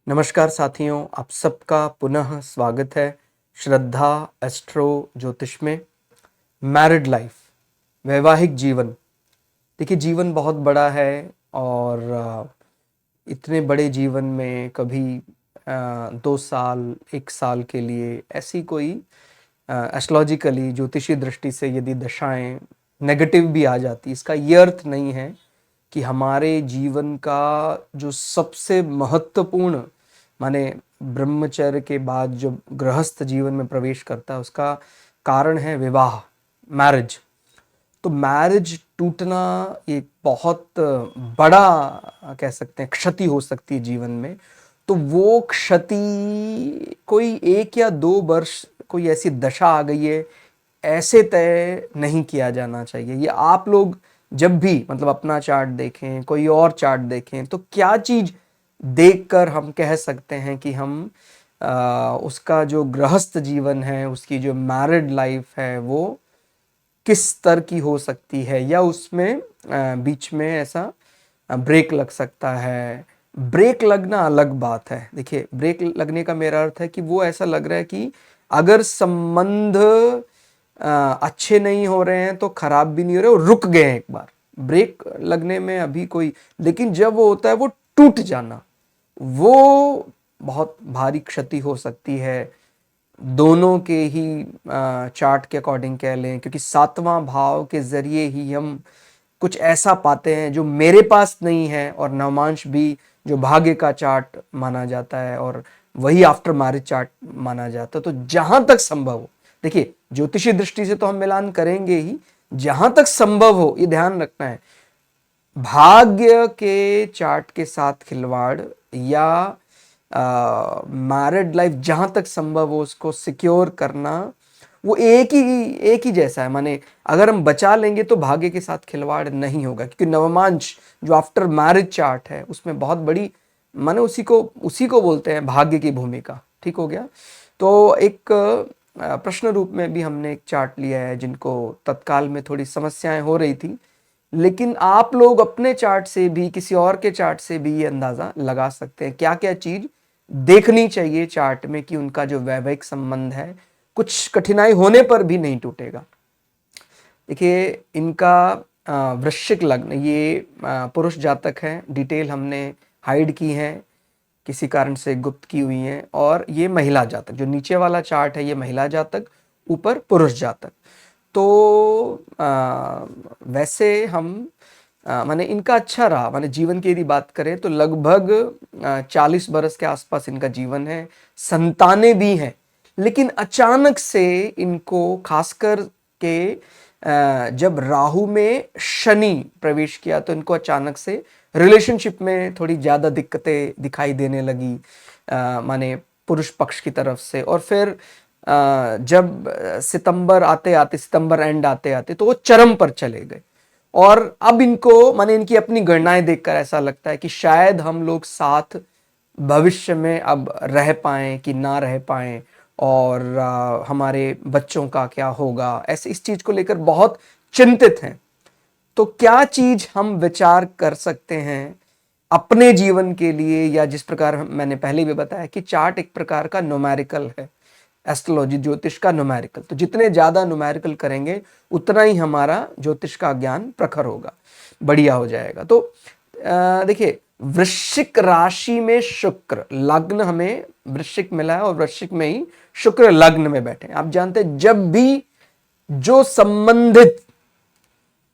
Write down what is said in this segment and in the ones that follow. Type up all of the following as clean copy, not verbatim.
नमस्कार साथियों, आप सबका पुनः स्वागत है श्रद्धा एस्ट्रो ज्योतिष में। मैरिड लाइफ, वैवाहिक जीवन। देखिए, जीवन बहुत बड़ा है और इतने बड़े जीवन में कभी 2 साल 1 साल के लिए ऐसी कोई एस्ट्रोलॉजिकली ज्योतिषी दृष्टि से यदि दशाएं नेगेटिव भी आ जाती, इसका ये अर्थ नहीं है कि हमारे जीवन का जो सबसे महत्वपूर्ण, माने ब्रह्मचर्य के बाद जो गृहस्थ जीवन में प्रवेश करता है, उसका कारण है विवाह, मैरिज। तो मैरिज टूटना एक बहुत बड़ा कह सकते हैं क्षति हो सकती है जीवन में। तो वो क्षति कोई 1 या 2 वर्ष, कोई ऐसी दशा आ गई है, ऐसे तय नहीं किया जाना चाहिए। ये आप लोग जब भी मतलब अपना चार्ट देखें, कोई और चार्ट देखें, तो क्या चीज देखकर हम कह सकते हैं कि हम उसका जो गृहस्थ जीवन है, उसकी जो मैरिड लाइफ है, वो किस स्तर की हो सकती है, या उसमें बीच में ऐसा ब्रेक लग सकता है। ब्रेक लगना अलग बात है। देखिए, ब्रेक लगने का मेरा अर्थ है कि वो ऐसा लग रहा है कि अगर संबंध अच्छे नहीं हो रहे हैं तो खराब भी नहीं हो रहे, वो रुक गए हैं एक बार। ब्रेक लगने में अभी कोई, लेकिन जब वो होता है वो टूट जाना, वो बहुत भारी क्षति हो सकती है। दोनों के ही चार्ट के अकॉर्डिंग कह लें, क्योंकि 7वां भाव के जरिए ही हम कुछ ऐसा पाते हैं जो मेरे पास नहीं है, और नवमांश भी जो भाग्य का चार्ट माना जाता है और वही आफ्टर मैरिज चार्ट माना जाता है। तो जहां तक संभव हो, देखिए ज्योतिषी दृष्टि से तो हम मिलान करेंगे ही, जहां तक संभव हो ये ध्यान रखना है, भाग्य के चार्ट के साथ खिलवाड़ या मैरिड लाइफ जहां तक संभव हो उसको सिक्योर करना, वो एक ही जैसा है। माने अगर हम बचा लेंगे तो भाग्य के साथ खिलवाड़ नहीं होगा, क्योंकि नवमांश जो आफ्टर मैरिज चार्ट है उसमें बहुत बड़ी, माने उसी को बोलते हैं भाग्य की भूमिका। ठीक हो गया। तो एक प्रश्न रूप में भी हमने एक चार्ट लिया है जिनको तत्काल में थोड़ी समस्याएं हो रही थी, लेकिन आप लोग अपने चार्ट से भी, किसी और के चार्ट से भी ये अंदाजा लगा सकते हैं क्या क्या चीज देखनी चाहिए चार्ट में कि उनका जो वैवाहिक संबंध है कुछ कठिनाई होने पर भी नहीं टूटेगा। देखिए, इनका वृश्चिक लग्न, ये पुरुष जातक है। डिटेल हमने हाइड की है, किसी कारण से गुप्त की हुई है। और ये महिला जातक, जो नीचे वाला चार्ट है ये महिला जातक, ऊपर पुरुष जातक। तो वैसे हम माने इनका अच्छा रहा, माने जीवन की यदि बात करें तो लगभग 40 बरस के आसपास इनका जीवन है, संतानें भी हैं। लेकिन अचानक से इनको, खासकर के जब राहु में शनि प्रवेश किया, तो इनको अचानक से रिलेशनशिप में थोड़ी ज्यादा दिक्कतें दिखाई देने लगी, माने पुरुष पक्ष की तरफ से। और फिर जब सितंबर एंड आते आते तो वो चरम पर चले गए। और अब इनको, माने इनकी अपनी गणनाएं देखकर ऐसा लगता है कि शायद हम लोग साथ भविष्य में अब रह पाए कि ना रह पाए, और हमारे बच्चों का क्या होगा, ऐसे इस चीज को लेकर बहुत चिंतित हैं। तो क्या चीज हम विचार कर सकते हैं अपने जीवन के लिए, या जिस प्रकार मैंने पहले भी बताया कि चार्ट एक प्रकार का न्यूमेरिकल है, एस्ट्रोलॉजी ज्योतिष का न्यूमेरिकल। तो जितने ज्यादा न्यूमेरिकल करेंगे उतना ही हमारा ज्योतिष का ज्ञान प्रखर होगा, बढ़िया हो जाएगा। तो देखिए, वृश्चिक राशि में शुक्र लग्न, हमें वृश्चिक मिला है और वृश्चिक में ही शुक्र लग्न में बैठे। आप जानते हैं, जब भी जो संबंधित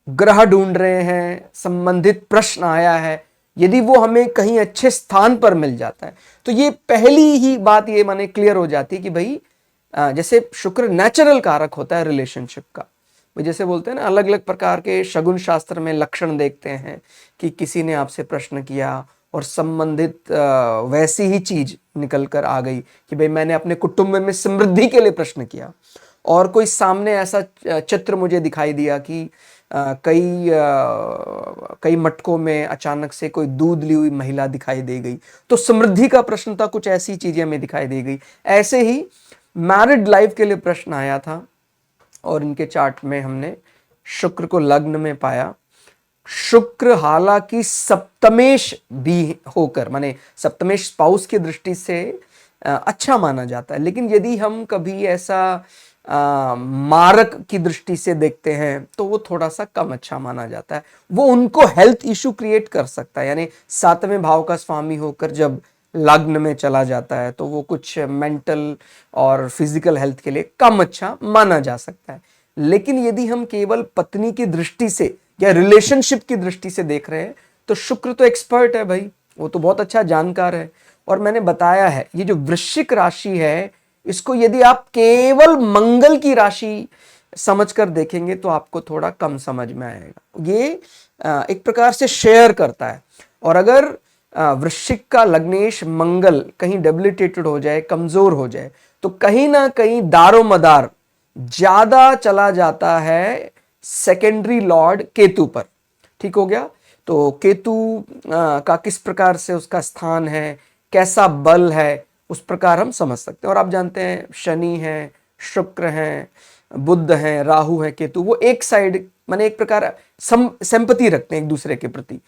ग्रह ढूंढ रहे हैं, संबंधित प्रश्न आया है, यदि वो हमें कहीं अच्छे स्थान पर मिल जाता है, तो ये पहली ही बात ये माने क्लियर हो जाती है कि भाई, जैसे शुक्र नेचुरल कारक होता है रिलेशनशिप का। जैसे बोलते हैं ना, अलग अलग प्रकार के शगुन शास्त्र में लक्षण देखते हैं कि किसी ने आपसे प्रश्न किया और संबंधित वैसी ही चीज निकल कर आ गई कि भाई मैंने अपने कुटुंब में समृद्धि के लिए प्रश्न किया, और कोई सामने ऐसा चित्र मुझे दिखाई दिया कि कई मटकों में अचानक से कोई दूध ली हुई महिला दिखाई दे गई। तो समृद्धि का प्रश्न था, कुछ ऐसी चीजें हमें दिखाई दे गई। ऐसे ही मैरिड लाइफ के लिए प्रश्न आया था, और इनके चार्ट में हमने शुक्र को लग्न में पाया। शुक्र हालांकि सप्तमेश भी होकर, माने सप्तमेश स्पाउस की दृष्टि से अच्छा माना जाता है, लेकिन यदि हम कभी ऐसा मारक की दृष्टि से देखते हैं तो वो थोड़ा सा कम अच्छा माना जाता है। वो उनको हेल्थ इशू क्रिएट कर सकता है, यानी सातवें भाव का स्वामी होकर जब लग्न में चला जाता है तो वो कुछ मेंटल और फिजिकल हेल्थ के लिए कम अच्छा माना जा सकता है। लेकिन यदि हम केवल पत्नी की दृष्टि से या रिलेशनशिप की दृष्टि से देख रहे हैं तो शुक्र तो एक्सपर्ट है भाई, वो तो बहुत अच्छा जानकार है। और मैंने बताया है ये जो वृश्चिक राशि है, इसको यदि आप केवल मंगल की राशि समझकर देखेंगे तो आपको थोड़ा कम समझ में आएगा। ये एक प्रकार से शेयर करता है। और अगर वृश्चिक का लग्नेश मंगल कहीं डेबिलिटेटेड हो जाए, कमजोर हो जाए, तो कहीं ना कहीं दारोमदार ज्यादा चला जाता है सेकेंडरी लॉर्ड केतु पर। ठीक हो गया। तो केतु का किस प्रकार से उसका स्थान है, कैसा बल है, उस प्रकार हम समझ सकते हैं। और आप जानते हैं शनि है, शुक्र है, बुध है, राहु है, केतु, वो एक साइड माने एक प्रकार सिंपैथी रखते हैं एक दूसरे के प्रति।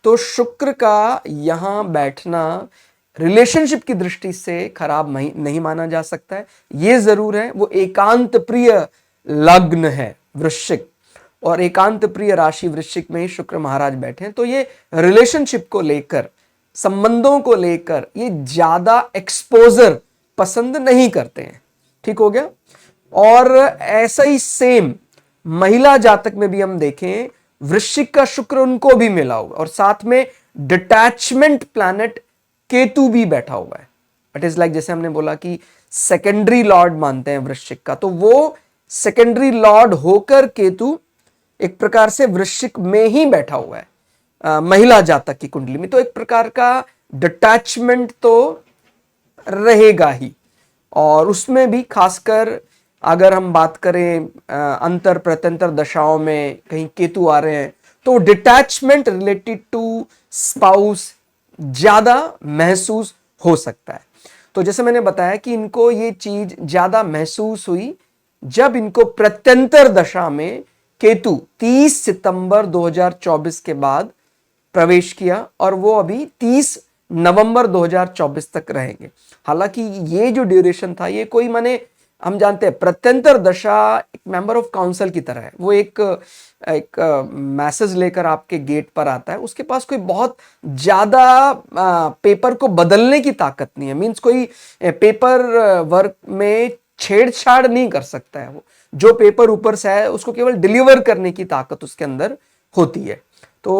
तो शुक्र का यहां बैठना रिलेशनशिप की दृष्टि से खराब नहीं माना जा सकता है। ये जरूर है वो एकांत प्रिय लग्न है वृश्चिक, और एकांत प्रिय राशि वृश्चिक में ही शुक्र महाराज बैठे हैं, तो ये रिलेशनशिप को लेकर, संबंधों को लेकर ये ज्यादा एक्सपोजर पसंद नहीं करते हैं। ठीक हो गया। और ऐसा ही सेम महिला जातक में भी हम देखें, वृश्चिक का शुक्र उनको भी मिला हुआ और साथ में डिटैचमेंट प्लैनेट केतु भी बैठा हुआ है। इट इज लाइक जैसे हमने बोला कि सेकेंडरी लॉर्ड मानते हैं वृश्चिक का, तो वो सेकेंडरी लॉर्ड होकर केतु एक प्रकार से वृश्चिक में ही बैठा हुआ है महिला जातक की कुंडली में। तो एक प्रकार का डिटैचमेंट तो रहेगा ही। और उसमें भी खासकर अगर हम बात करें अंतर प्रत्यंतर दशाओं में कहीं केतु आ रहे हैं तो डिटैचमेंट रिलेटेड टू स्पाउस ज्यादा महसूस हो सकता है। तो जैसे मैंने बताया कि इनको ये चीज ज्यादा महसूस हुई जब इनको प्रत्यंतर दशा में केतु 30 सितंबर 2024 के बाद प्रवेश किया, और वो अभी 30 नवंबर 2024 तक रहेंगे। हालांकि ये जो ड्यूरेशन था, ये कोई माने हम जानते हैं प्रत्यंतर दशा एक मेंबर ऑफ काउंसिल की तरह है। वो एक मैसेज लेकर आपके गेट पर आता है, उसके पास कोई बहुत ज्यादा पेपर को बदलने की ताकत नहीं है। मींस कोई पेपर वर्क में छेड़छाड़ नहीं कर सकता है। वो जो पेपर ऊपर से है उसको केवल डिलीवर करने की ताकत उसके अंदर होती है। तो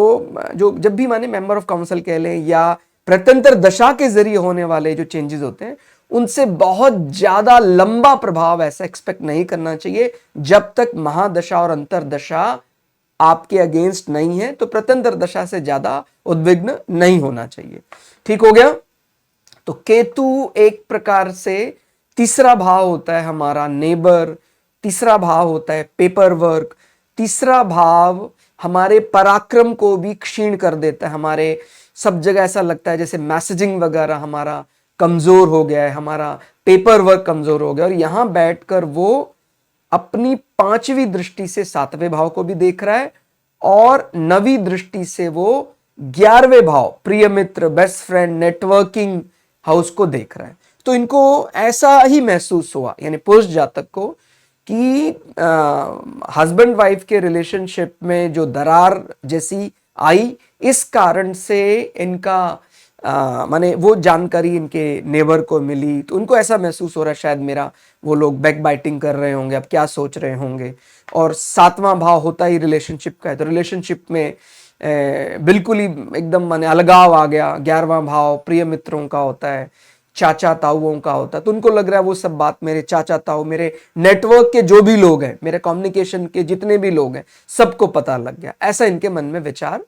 जो जब भी माने मेंबर ऑफ काउंसिल कह लें या प्रत्यंतर दशा के जरिए होने वाले जो चेंजेस होते हैं, उनसे बहुत ज्यादा लंबा प्रभाव ऐसा एक्सपेक्ट नहीं करना चाहिए जब तक महादशा और अंतरदशा आपके अगेंस्ट नहीं है। तो प्रत्यंतर दशा से ज्यादा उद्विग्न नहीं होना चाहिए। ठीक हो गया। तो केतु एक प्रकार से तीसरा भाव होता है हमारा नेबर, तीसरा भाव होता है पेपर वर्क, तीसरा भाव हमारे पराक्रम को भी क्षीण कर देता है। हमारे सब जगह ऐसा लगता है जैसे मैसेजिंग वगैरह हमारा कमजोर हो गया है, हमारा पेपर वर्क कमजोर हो गया। और यहां बैठकर वो अपनी 5वीं दृष्टि से 7वें भाव को भी देख रहा है और 9वीं दृष्टि से वो 11वें भाव प्रिय मित्र, बेस्ट फ्रेंड, नेटवर्किंग हाउस को देख रहा है। तो इनको ऐसा ही महसूस हुआ, यानी पुरुष जातक को, कि हस्बैंड वाइफ के रिलेशनशिप में जो दरार जैसी आई, इस कारण से इनका माने वो जानकारी इनके नेबर को मिली, तो उनको ऐसा महसूस हो रहा है शायद मेरा वो लोग बैक बाइटिंग कर रहे होंगे, अब क्या सोच रहे होंगे। और 7वां भाव होता ही रिलेशनशिप का है, तो रिलेशनशिप में बिल्कुल ही एकदम माने अलगाव आ गया। 11वां भाव प्रिय मित्रों का होता है, चाचा ताऊओं का होता है, तो उनको लग रहा है वो सब बात मेरे चाचा ताऊ, मेरे नेटवर्क के जो भी लोग हैं, मेरे कम्युनिकेशन के जितने भी लोग हैं, सबको पता लग गया। ऐसा इनके मन में विचार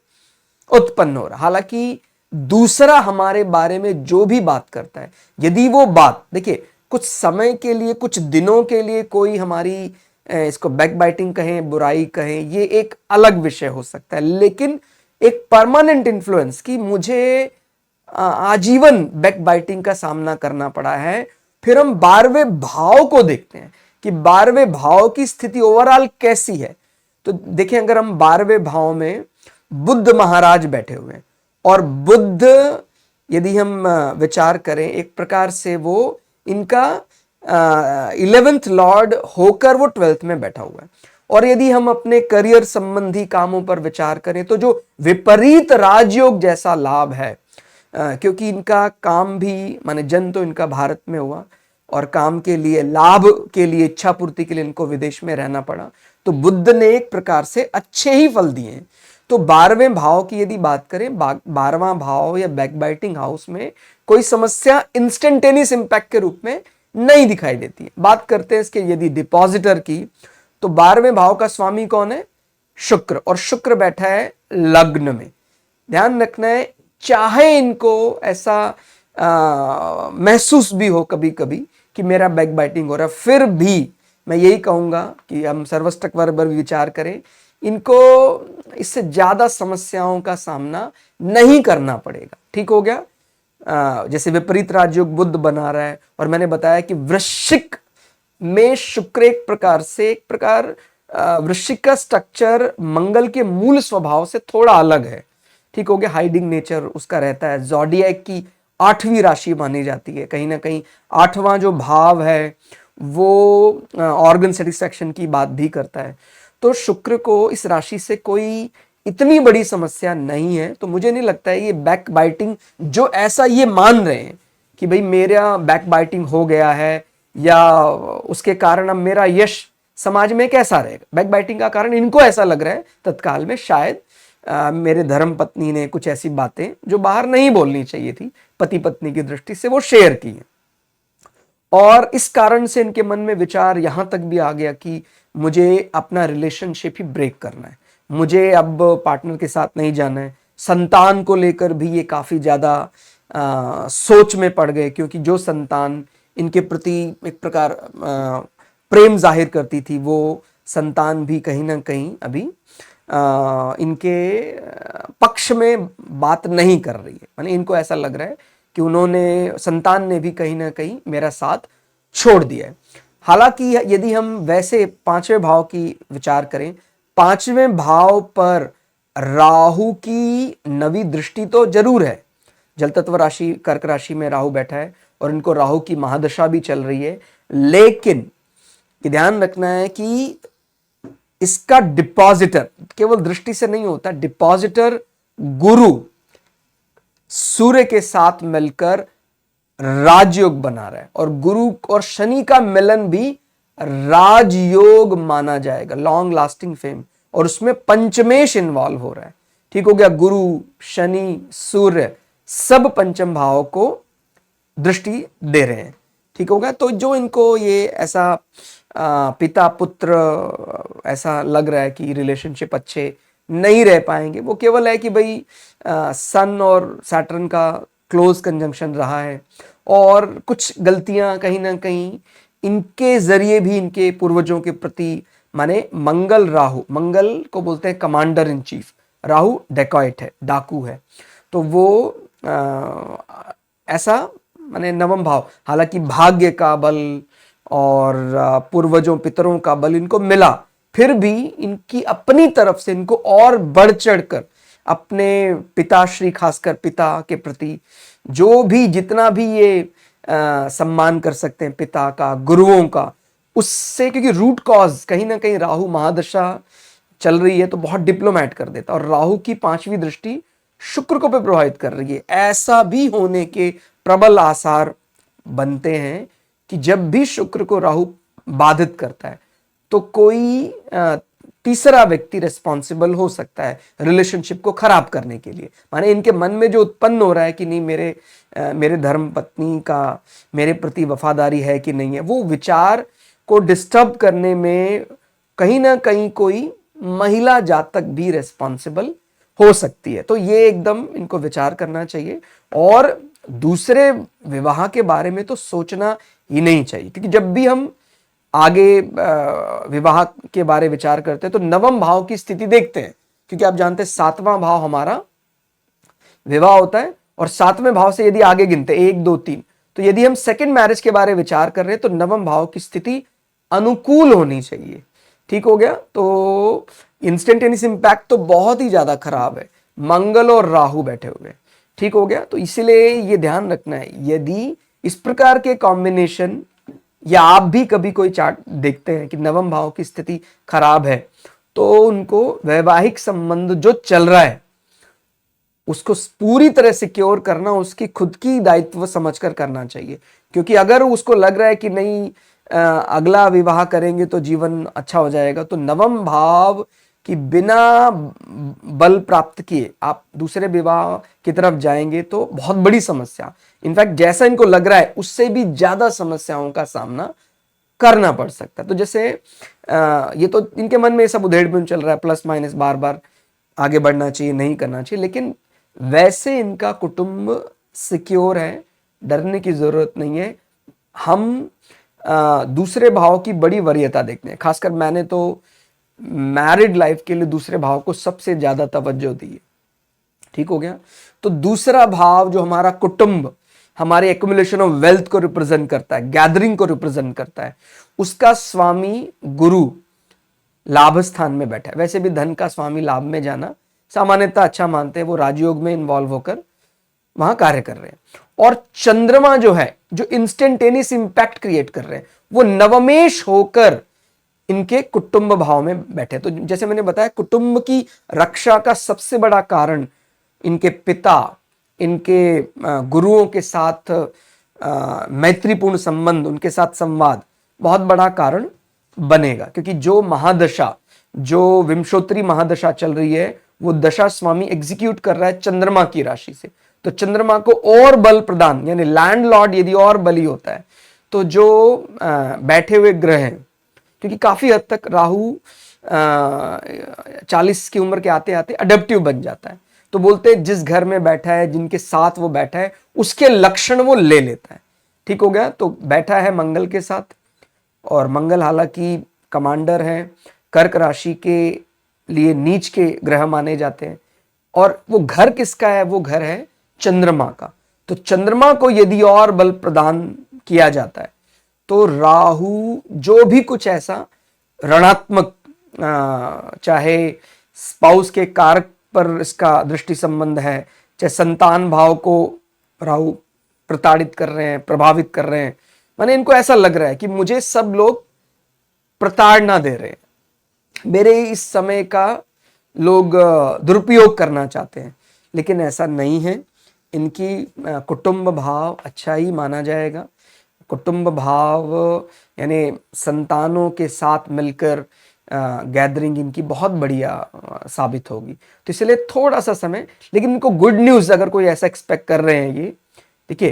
उत्पन्न हो रहा। हालांकि दूसरा हमारे बारे में जो भी बात करता है, यदि वो बात देखिए कुछ समय के लिए, कुछ दिनों के लिए कोई हमारी इसको बैक बाइटिंग कहें, बुराई कहें, ये एक अलग विषय हो सकता है, लेकिन एक परमानेंट इन्फ्लुएंस की मुझे आजीवन बैक बाइटिंग का सामना करना पड़ा है। फिर हम 12वें भाव को देखते हैं कि 12वें भाव की स्थिति ओवरऑल कैसी है। तो देखिए अगर हम 12वें भाव में बुद्ध महाराज बैठे हुए हैं, और बुद्ध यदि हम विचार करें एक प्रकार से वो इनका 11th लॉर्ड होकर वो 12th में बैठा हुआ है। और यदि हम अपने करियर संबंधी कामों पर विचार करें तो जो विपरीत राजयोग जैसा लाभ है, क्योंकि इनका काम भी माने जन्म तो इनका भारत में हुआ और काम के लिए, लाभ के लिए, इच्छा पूर्ति के लिए इनको विदेश में रहना पड़ा, तो बुद्ध ने एक प्रकार से अच्छे ही फल दिए हैं। तो 12वें भाव की यदि बात करें, 12वां भाव या बैकबाइटिंग हाउस में कोई समस्या इंस्टेंटेनियस इंपैक्ट के रूप में नहीं दिखाई देती है। बात करते हैं इसके यदि डिपॉजिटर की, तो 12वें भाव का स्वामी कौन है? शुक्र, और शुक्र बैठा है लग्न में। ध्यान रखना है, चाहे इनको ऐसा महसूस भी हो कभी कभी कि मेरा बैक बाइटिंग हो रहा है, फिर भी मैं यही कहूंगा कि हम सर्वस्टक वर्ग पर विचार करें, इनको इससे ज्यादा समस्याओं का सामना नहीं करना पड़ेगा। ठीक हो गया। जैसे विपरीत राजयोग बुद्ध बना रहा है, और मैंने बताया कि वृश्चिक में शुक्र एक प्रकार वृश्चिक का स्ट्रक्चर मंगल के मूल स्वभाव से थोड़ा अलग है। ठीक हो गया। हाइडिंग नेचर उसका रहता है। ज़ोडिएक की 8वीं राशि मानी जाती है। कहीं ना कहीं 8वां जो भाव है वो ऑर्गन सेटिस्फैक्शन की बात भी करता है। तो शुक्र को इस राशि से कोई इतनी बड़ी समस्या नहीं है। तो मुझे नहीं लगता है ये बैक बाइटिंग, जो ऐसा ये मान रहे हैं कि भाई मेरा बैक बाइटिंग हो गया है या उसके कारण अब मेरा यश समाज में कैसा रहेगा। बैक बाइटिंग का कारण इनको ऐसा लग रहा है तत्काल में, शायद मेरे धर्म पत्नी ने कुछ ऐसी बातें जो बाहर नहीं बोलनी चाहिए थी, पति पत्नी की दृष्टि से वो शेयर की है, और इस कारण से इनके मन में विचार यहां तक भी आ गया कि मुझे अपना रिलेशनशिप ही ब्रेक करना है, मुझे अब पार्टनर के साथ नहीं जाना है। संतान को लेकर भी ये काफी ज्यादा सोच में पड़ गए, क्योंकि जो संतान इनके प्रति एक प्रकार प्रेम जाहिर करती थी, वो संतान भी कहीं ना कहीं अभी इनके पक्ष में बात नहीं कर रही है। माने इनको ऐसा लग रहा है कि उन्होंने, संतान ने भी कहीं ना कहीं मेरा साथ छोड़ दिया है। हालांकि यदि हम वैसे 5वें भाव की विचार करें, 5वें भाव पर राहु की नवी दृष्टि तो जरूर है। जल तत्व राशि कर्क राशि में राहु बैठा है और इनको राहु की महादशा भी चल रही है, लेकिन ध्यान रखना है कि इसका डिपॉजिटर केवल दृष्टि से नहीं होता, डिपॉजिटर गुरु सूर्य के साथ मिलकर राजयोग बना रहा है, और गुरु और शनि का मिलन भी राजयोग माना जाएगा, लॉन्ग लास्टिंग फेम, और उसमें पंचमेश इन्वॉल्व हो रहा है। ठीक हो गया। गुरु, शनि, सूर्य सब पंचम भाव को दृष्टि दे रहे हैं। ठीक हो गया। तो जो इनको ये ऐसा पिता पुत्र ऐसा लग रहा है कि रिलेशनशिप अच्छे नहीं रह पाएंगे, वो केवल है कि भाई सन और सैटर्न का क्लोज कंजंक्शन रहा है, और कुछ गलतियां कहीं ना कहीं इनके जरिए भी इनके पूर्वजों के प्रति, माने मंगल राहु, मंगल को बोलते हैं commander in chief, Rahu dacoit है, डाकू है, तो वो ऐसा माने नवम भाव, हालांकि भाग्य का बल और पूर्वजों पितरों का बल इनको मिला, फिर भी इनकी अपनी तरफ से इनको और बढ़ चढ़कर अपने पिताश्री, खासकर पिता के प्रति जो भी जितना भी ये सम्मान कर सकते हैं पिता का, गुरुओं का, उससे, क्योंकि रूट कॉज कहीं ना कहीं राहु महादशा चल रही है तो बहुत डिप्लोमेट कर देता, और राहु की 5वीं दृष्टि शुक्र को पे प्रभावित कर रही है। ऐसा भी होने के प्रबल आसार बनते हैं कि जब भी शुक्र को राहु बाधित करता है तो कोई तीसरा व्यक्ति रिस्पॉन्सिबल हो सकता है रिलेशनशिप को खराब करने के लिए। माने इनके मन में जो उत्पन्न हो रहा है कि नहीं मेरे धर्म पत्नी का मेरे प्रति वफादारी है कि नहीं है, वो विचार को डिस्टर्ब करने में कहीं ना कहीं कोई महिला जातक भी रिस्पॉन्सिबल हो सकती है। तो ये एकदम इनको विचार करना चाहिए, और दूसरे विवाह के बारे में तो सोचना ही नहीं चाहिए, क्योंकि जब भी हम आगे विवाह के बारे विचार करते हैं तो नवम भाव की स्थिति देखते हैं, क्योंकि आप जानते हैं 7वां भाव हमारा विवाह होता है, और 7वें भाव से यदि आगे गिनते 1 2 3, तो यदि हम सेकंड मैरिज के बारे विचार कर रहे हैं तो नवम भाव की स्थिति अनुकूल होनी चाहिए। ठीक हो गया। तो इंस्टेंटेनियस इंपैक्ट तो बहुत ही ज्यादा खराब है, मंगल और राहु बैठे हुए हैं। ठीक हो गया। तो इसीलिए ये ध्यान रखना है, यदि इस प्रकार के कॉम्बिनेशन या आप भी कभी कोई चार्ट देखते हैं कि नवम भाव की स्थिति खराब है, तो उनको वैवाहिक संबंध जो चल रहा है उसको पूरी तरह सिक्योर करना उसकी खुद की दायित्व समझकर करना चाहिए। क्योंकि अगर उसको लग रहा है कि नहीं अगला विवाह करेंगे तो जीवन अच्छा हो जाएगा, तो नवम भाव कि बिना बल प्राप्त किए आप दूसरे विवाह की तरफ जाएंगे तो बहुत बड़ी समस्या, इनफैक्ट जैसा इनको लग रहा है उससे भी ज्यादा समस्याओं का सामना करना पड़ सकता है। तो जैसे ये तो इनके मन में सब उधेड़-बुन चल रहा है, प्लस माइनस बार बार आगे बढ़ना चाहिए, नहीं करना चाहिए, लेकिन वैसे इनका कुटुंब सिक्योर है, डरने की जरूरत नहीं है। हम दूसरे भाव की बड़ी वरीयता देखते हैं, खासकर मैंने तो मैरिड लाइफ के लिए दूसरे भाव को सबसे ज्यादा तवज्जो दी है। ठीक हो गया। तो दूसरा भाव जो हमारा कुटुंब, हमारे एक्युमुलेशन ऑफ वेल्थ को रिप्रेजेंट करता है, गैदरिंग को रिप्रेजेंट करता है, उसका स्वामी गुरु लाभ स्थान में बैठा है। वैसे भी धन का स्वामी लाभ में जाना सामान्यतः अच्छा मानते हैं, वो राजयोग में इन्वॉल्व होकर वहां कार्य कर रहे हैं। और चंद्रमा जो है, जो इंस्टेंटेनियस इंपैक्ट क्रिएट कर रहे हैं, वो नवमेश होकर इनके कुटुंब भाव में बैठे। तो जैसे मैंने बताया, कुटुंब की रक्षा का सबसे बड़ा कारण इनके पिता, इनके गुरुओं के साथ मैत्रीपूर्ण संबंध, उनके साथ संवाद बहुत बड़ा कारण बनेगा। क्योंकि जो महादशा, जो विंशोत्तरी महादशा चल रही है, वो दशा स्वामी एग्जीक्यूट कर रहा है चंद्रमा की राशि से। तो चंद्रमा को और बल प्रदान, यानी लैंडलॉर्ड यदि और बली होता है, तो जो बैठे हुए ग्रह हैं, क्योंकि काफी हद तक राहु 40 की उम्र के आते आते अडेप्टिव बन जाता है, तो बोलते हैं जिस घर में बैठा है, जिनके साथ वो बैठा है, उसके लक्षण वो ले लेता है। ठीक हो गया। तो बैठा है मंगल के साथ, और मंगल हालांकि कमांडर है, कर्क राशि के लिए नीच के ग्रह माने जाते हैं, और वो घर किसका है? वो घर है चंद्रमा का। तो चंद्रमा को यदि और बल प्रदान किया जाता है, तो राहु जो भी कुछ ऐसा ऋणात्मक, चाहे स्पाउस के कारक पर इसका दृष्टि संबंध है, चाहे संतान भाव को राहु प्रताड़ित कर रहे हैं, प्रभावित कर रहे हैं, माने इनको ऐसा लग रहा है कि मुझे सब लोग प्रताड़ना दे रहे हैं, मेरे इस समय का लोग दुरुपयोग करना चाहते हैं, लेकिन ऐसा नहीं है। इनकी कुटुंब भाव अच्छा ही माना जाएगा। कुटुंब भाव यानी संतानों के साथ मिलकर गैदरिंग इनकी बहुत बढ़िया साबित होगी। तो इसलिए थोड़ा सा समय, लेकिन इनको गुड न्यूज अगर कोई ऐसा एक्सपेक्ट कर रहे हैं, ये देखिए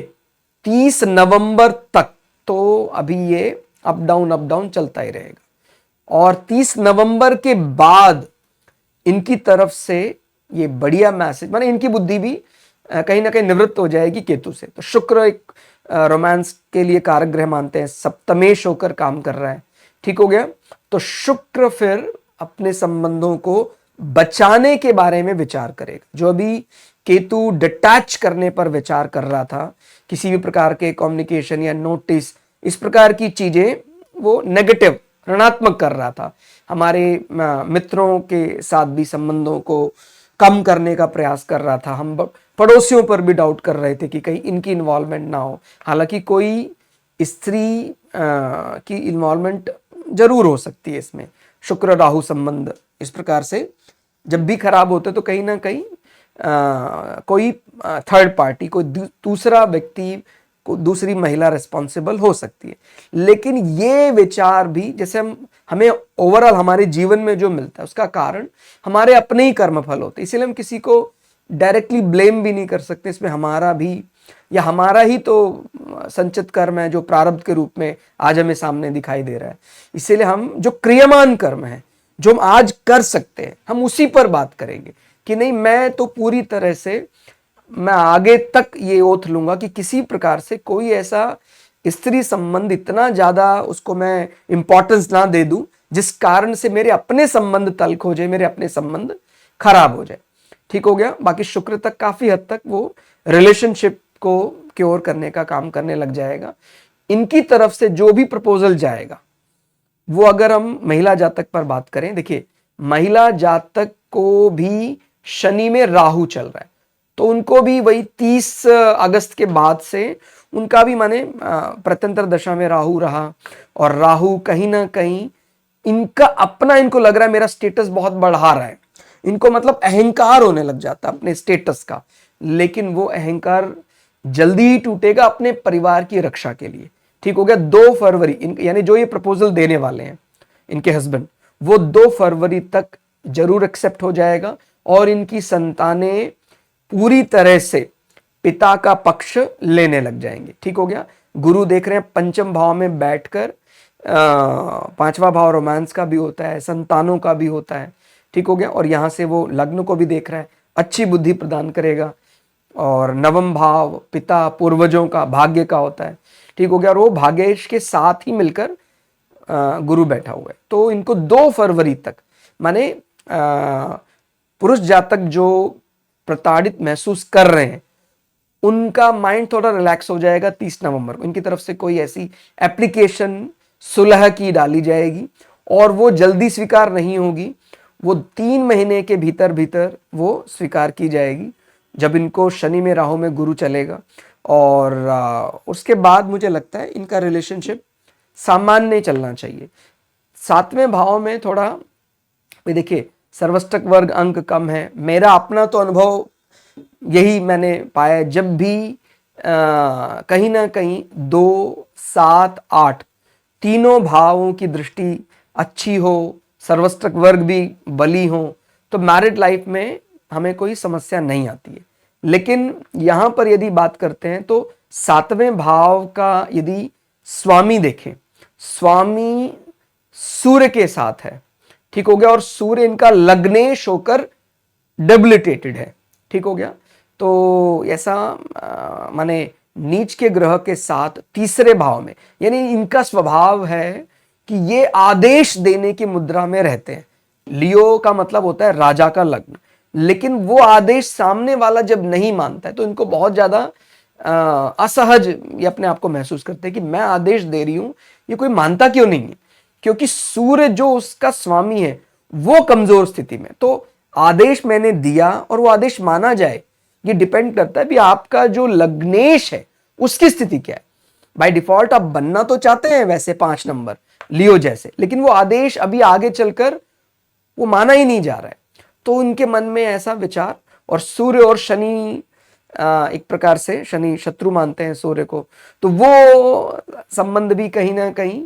30 नवंबर तक तो अभी ये अप डाउन चलता ही रहेगा, और 30 नवंबर के बाद इनकी तरफ से ये बढ़िया मैसेज, माने इनकी बुद्धि भी कहीं ना कहीं निवृत्त हो जाएगी केतु से। तो शुक्र एक रोमांस के लिए कारक ग्रह मानते हैं, सप्तमेश होकर काम कर रहा है। ठीक हो गया। तो शुक्र फिर अपने संबंधों को बचाने के बारे में विचार करेगा। जो अभी केतु डिटैच करने पर विचार कर रहा था, किसी भी प्रकार के कम्युनिकेशन या नोटिस, इस प्रकार की चीजें वो नेगेटिव, ऋणात्मक कर रहा था, हमारे मित्रों के साथ भी संबंधों को कम करने का प्रयास कर रहा था, हम पड़ोसियों पर भी डाउट कर रहे थे कि कहीं इनकी इन्वॉल्वमेंट ना हो। हालांकि कोई स्त्री की इन्वॉल्वमेंट जरूर हो सकती है इसमें। शुक्र राहु संबंध इस प्रकार से जब भी खराब होते तो कहीं ना कहीं कोई थर्ड पार्टी, कोई दूसरा व्यक्ति, को दूसरी महिला रिस्पॉन्सिबल हो सकती है। लेकिन ये विचार भी, जैसे हमें ओवरऑल हमारे जीवन में जो मिलता है उसका कारण हमारे अपने ही कर्मफल होते हैं, इसीलिए हम किसी को डायरेक्टली ब्लेम भी नहीं कर सकते। इसमें हमारा भी, या हमारा ही तो संचित कर्म है जो प्रारब्ध के रूप में आज हमें सामने दिखाई दे रहा है। इसीलिए हम जो क्रियमान कर्म है, जो हम आज कर सकते हैं, हम उसी पर बात करेंगे कि नहीं, मैं तो पूरी तरह से, मैं आगे तक ये ओथ लूंगा कि किसी प्रकार से कोई ऐसा स्त्री संबंध इतना ज्यादा उसको मैं इंपॉर्टेंस ना दे दूं जिस कारण से मेरे अपने संबंध तल्ख हो जाए, मेरे अपने संबंध खराब हो जाए। ठीक हो गया। बाकी शुक्र तक काफी हद तक वो रिलेशनशिप को क्योर करने का काम करने लग जाएगा। इनकी तरफ से जो भी प्रपोजल जाएगा, वो अगर हम महिला जातक पर बात करें, देखिए महिला जातक को भी शनि में राहु चल रहा है, तो उनको भी वही 30 अगस्त के बाद से उनका भी माने प्रत्यंतर दशा में राहु रहा, और राहु कहीं ना कहीं इनका अपना, इनको लग रहा है मेरा स्टेटस बहुत बढ़ा रहा है, इनको मतलब अहंकार होने लग जाता है अपने स्टेटस का, लेकिन वो अहंकार जल्दी ही टूटेगा अपने परिवार की रक्षा के लिए। ठीक हो गया। 2 फरवरी यानी जो ये प्रपोजल देने वाले हैं इनके हस्बैंड, वो 2 फरवरी तक जरूर एक्सेप्ट हो जाएगा, और इनकी संतानें पूरी तरह से पिता का पक्ष लेने लग जाएंगे। ठीक हो गया। गुरु देख रहे हैं पंचम भाव में बैठकर, 5वां भाव रोमांस का भी होता है, संतानों का भी होता है। ठीक हो गया। और यहां से वो लग्न को भी देख रहा है, अच्छी बुद्धि प्रदान करेगा। और नवम भाव पिता पूर्वजों का, भाग्य का होता है। ठीक हो गया। और वो भाग्येश के साथ ही मिलकर गुरु बैठा हुआ है, तो इनको 2 फरवरी तक माने पुरुष जातक जो प्रताड़ित महसूस कर रहे हैं उनका माइंड थोड़ा रिलैक्स हो जाएगा। 30 नवंबर को इनकी तरफ से कोई ऐसी एप्लीकेशन सुलह की डाली जाएगी, और वो जल्दी स्वीकार नहीं होगी, वो 3 महीने के भीतर भीतर वो स्वीकार की जाएगी, जब इनको शनि में राहु में गुरु चलेगा। और उसके बाद मुझे लगता है इनका रिलेशनशिप सामान्य चलना चाहिए। 7वें भाव में थोड़ा देखिए, सर्वष्टक वर्ग अंक कम है, मेरा अपना तो अनुभव यही मैंने पाया, जब भी कहीं ना कहीं 2, 7, 8 तीनों भावों की दृष्टि अच्छी हो, सर्वष्टक वर्ग भी बली हो, तो मैरिड लाइफ में हमें कोई समस्या नहीं आती है। लेकिन यहां पर यदि बात करते हैं तो 7वें भाव का यदि स्वामी देखें, स्वामी सूर्य के साथ है। ठीक हो गया। और सूर्य इनका लग्नेश होकर डेबिलिटेटेड है। ठीक हो गया। तो ऐसा माने नीच के ग्रह के साथ तीसरे भाव में, यानी इनका स्वभाव है कि ये आदेश देने की मुद्रा में रहते हैं। लियो का मतलब होता है राजा का लग्न, लेकिन वो आदेश सामने वाला जब नहीं मानता है तो इनको बहुत ज्यादा असहज ये अपने आप को महसूस करते हैं कि मैं आदेश दे रही हूं, ये कोई मानता क्यों नहीं है, क्योंकि सूर्य जो उसका स्वामी है वो कमजोर स्थिति में। तो आदेश मैंने दिया और वो आदेश माना जाए, ये डिपेंड करता है भी आपका जो लग्नेश है उसकी स्थिति क्या है। बाय डिफॉल्ट आप बनना तो चाहते हैं वैसे 5 नंबर लियो जैसे, लेकिन वो आदेश अभी आगे चलकर वो माना ही नहीं जा रहा है, तो उनके मन में ऐसा विचार। और सूर्य और शनि एक प्रकार से शनि शत्रु मानते हैं सूर्य को, तो वो संबंध भी कहीं ना कहीं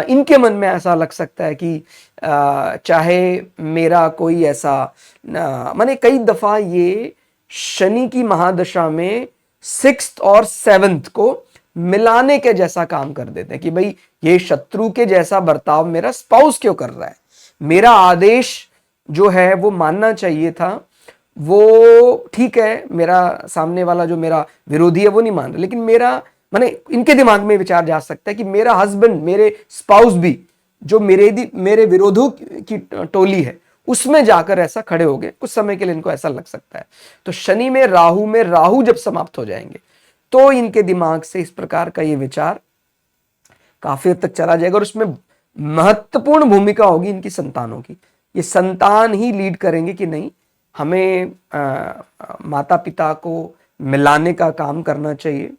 इनके मन में ऐसा लग सकता है कि चाहे मेरा कोई ऐसा माने कई दफा ये शनि की महादशा में 6th और 7th को मिलाने के जैसा काम कर देते हैं कि भाई ये शत्रु के जैसा बर्ताव मेरा स्पाउस क्यों कर रहा है, मेरा आदेश जो है वो मानना चाहिए था, वो ठीक है, मेरा सामने वाला जो मेरा विरोधी है वो नहीं मान रहा, लेकिन मेरा माने इनके दिमाग में विचार जा सकता है कि मेरा हस्बैंड, मेरे स्पाउस भी जो मेरे विरोधों की टोली है उसमें जाकर ऐसा खड़े हो गए। कुछ समय के लिए इनको ऐसा लग सकता है। तो शनि में राहु जब समाप्त हो जाएंगे तो इनके दिमाग से इस प्रकार का ये विचार काफी हद तक चला जाएगा, और उसमें महत्वपूर्ण भूमिका होगी इनकी संतानों की। ये संतान ही लीड करेंगे कि नहीं, हमें माता पिता को मिलाने का काम करना चाहिए,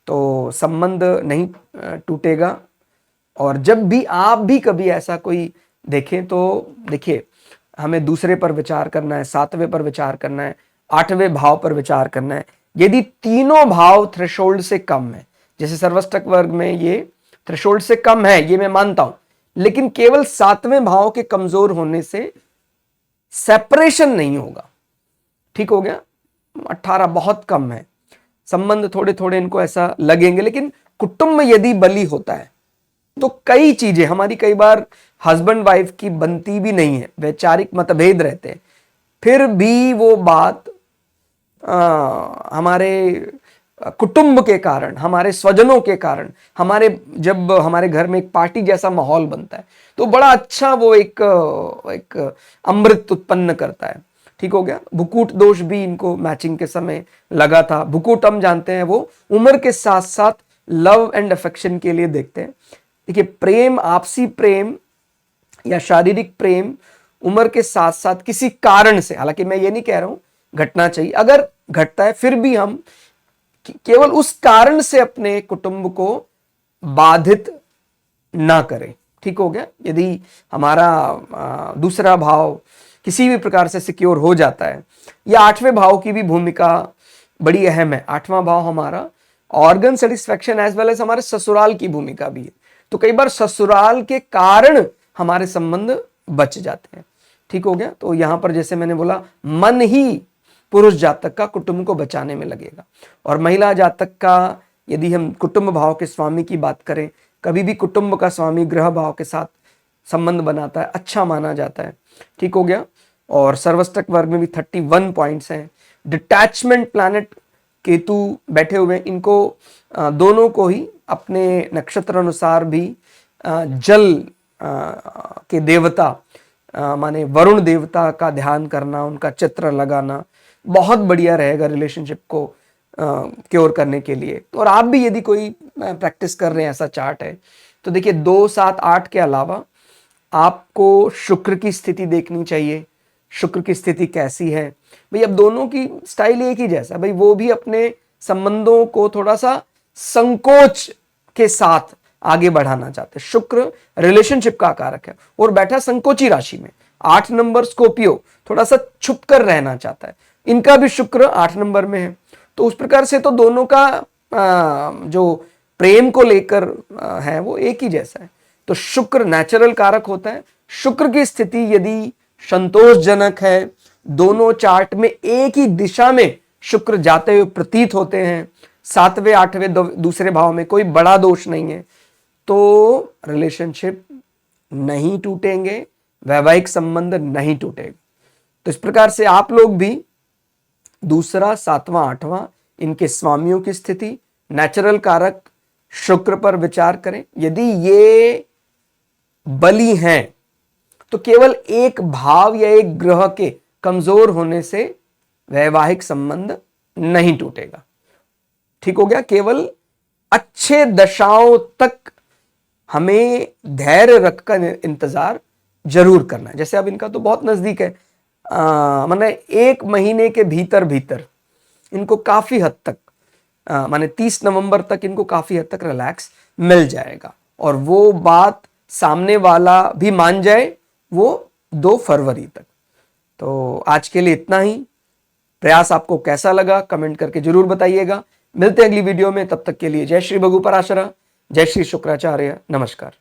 तो संबंध नहीं टूटेगा। और जब भी आप भी कभी ऐसा कोई देखें तो देखिए, हमें दूसरे पर विचार करना है, 7वें पर विचार करना है, 8वें भाव पर विचार करना है। यदि तीनों भाव थ्रेशोल्ड से कम है, जैसे सर्वष्टक वर्ग में ये थ्रेशोल्ड से कम है, ये मैं मानता हूं, लेकिन केवल 7वें भाव के कमजोर होने से सेपरेशन नहीं होगा। ठीक हो गया। 18 बहुत कम है, संबंध थोड़े थोड़े इनको ऐसा लगेंगे, लेकिन कुटुंब में यदि बली होता है तो कई चीजें हमारी कई बार हस्बैंड वाइफ की बनती भी नहीं है, वैचारिक मतभेद रहते हैं, फिर भी वो बात हमारे कुटुंब के कारण, हमारे स्वजनों के कारण, जब हमारे घर में एक पार्टी जैसा माहौल बनता है तो बड़ा अच्छा वो एक अमृत उत्पन्न करता है। ठीक हो गया। भुकुट दोष भी इनको मैचिंग के समय लगा था। भुकुट हम जानते हैं वो उम्र के साथ साथ लव एंड अफेक्शन के लिए देखते हैं। देखिए, प्रेम, आपसी प्रेम या शारीरिक प्रेम उम्र के साथ साथ किसी कारण से, हालांकि मैं ये नहीं कह रहा हूं घटना चाहिए, अगर घटता है फिर भी हम केवल उस कारण से अपने कुटुंब को बाधित ना करें। ठीक हो गया। यदि हमारा दूसरा भाव किसी भी प्रकार से सिक्योर हो जाता है, या आठवें भाव की भी भूमिका बड़ी अहम है। आठवां भाव हमारा organ satisfaction as well as हमारे ससुराल की भूमिका भी है। तो कई बार ससुराल के कारण हमारे संबंध बच जाते हैं। ठीक हो गया। तो यहां पर जैसे मैंने बोला, मन ही पुरुष जातक का कुटुंब को बचाने में लगेगा, और महिला जातक का यदि हम कुटुंब भाव के स्वामी की बात करें, कभी भी कुटुंब का स्वामी ग्रह भाव के साथ संबंध बनाता है, अच्छा माना जाता है। ठीक हो गया। और सर्वष्टक वर्ग में भी 31 पॉइंट्स हैं। डिटैचमेंट प्लैनेट केतु बैठे हुए हैं, इनको दोनों को ही अपने नक्षत्र अनुसार भी जल के देवता माने वरुण देवता का ध्यान करना, उनका चित्र लगाना बहुत बढ़िया रहेगा रिलेशनशिप को क्योर करने के लिए। और आप भी यदि कोई प्रैक्टिस कर रहे हैं, ऐसा चार्ट है, तो देखिए 2, 7, 8 के अलावा आपको शुक्र की स्थिति देखनी चाहिए। शुक्र की स्थिति कैसी है भाई? अब दोनों की स्टाइल एक ही जैसा भाई, वो भी अपने संबंधों को थोड़ा सा संकोच के साथ आगे बढ़ाना चाहते हैं। शुक्र रिलेशनशिप का कारक है और बैठा संकोची राशि में। 8 नंबर स्कॉर्पियो थोड़ा सा छुप कर रहना चाहता है, इनका भी शुक्र 8 नंबर में है। तो उस प्रकार से तो दोनों का जो प्रेम को लेकर है वो एक ही जैसा है। तो शुक्र नेचुरल कारक होता है। शुक्र की स्थिति यदि संतोषजनक है, दोनों चार्ट में एक ही दिशा में शुक्र जाते हुए प्रतीत होते हैं, 7वें 8वें दूसरे भाव में कोई बड़ा दोष नहीं है, तो रिलेशनशिप नहीं टूटेंगे, वैवाहिक संबंध नहीं टूटेगा। तो इस प्रकार से आप लोग भी दूसरा, 7वां, 8वां इनके स्वामियों की स्थिति, नेचुरल कारक शुक्र पर विचार करें। यदि ये बली हैं तो केवल एक भाव या एक ग्रह के कमजोर होने से वैवाहिक संबंध नहीं टूटेगा। ठीक हो गया। केवल अच्छे दशाओं तक हमें धैर्य रखकर इंतजार जरूर करना है। जैसे अब इनका तो बहुत नजदीक है, माने 1 महीने के भीतर भीतर इनको काफी हद तक माने 30 नवंबर तक इनको काफी हद तक रिलैक्स मिल जाएगा, और वो बात सामने वाला भी मान जाए वो 2 फरवरी तक। तो आज के लिए इतना ही। प्रयास आपको कैसा लगा कमेंट करके जरूर बताइएगा। मिलते हैं अगली वीडियो में, तब तक के लिए जय श्री भगु पराशरा, जय श्री शुक्राचार्य, नमस्कार।